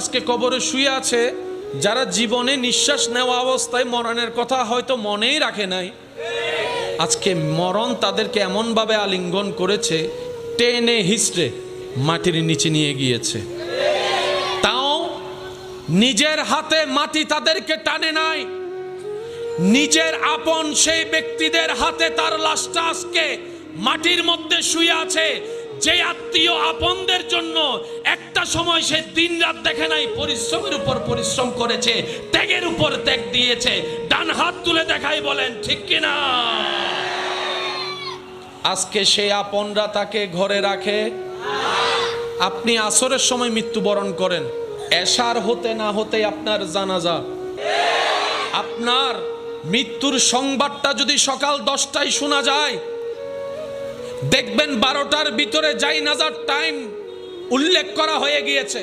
আজকে কবরে শুয়ে আছে, যারা জীবনে নিঃশ্বাস নেওয়া অবস্থায় মরণের কথা হয়তো মনেই রাখে নাই, আজকে মরণ তাদেরকে এমনভাবে আলিঙ্গন করেছে, টেনে হিস্ট্রে মাটির নিচে নিয়ে গিয়েছে। তাও নিজের হাতে মাটি তাদেরকে টানে নাই, নিজের আপন সেই ব্যক্তিদের হাতে তার লাশটা আজকে মাটির মধ্যে শুয়ে আছে। যে আত্মীয় আপনদের জন্য একটা সময় সে দিন রাত দেখে নাই, পরিশ্রমের উপর পরিশ্রম করেছে, ত্যাগের উপর ত্যাগ দিয়েছে, ডান হাত তুলে দেখাই বলেন ঠিক কিনা? আজকে সেই আপনরা তাকে ঘরে রাখে। আপনি আসরের সময় মৃত্যুবরণ করেন, এশার হতে না হতে আপনার জানাজা। আপনার মৃত্যুর সংবাদটা যদি সকাল 10টায় শোনা যায়, দেখবেন 12টার ভিতরে জানাজার টাইম উল্লেখ করা হয়ে গিয়েছে।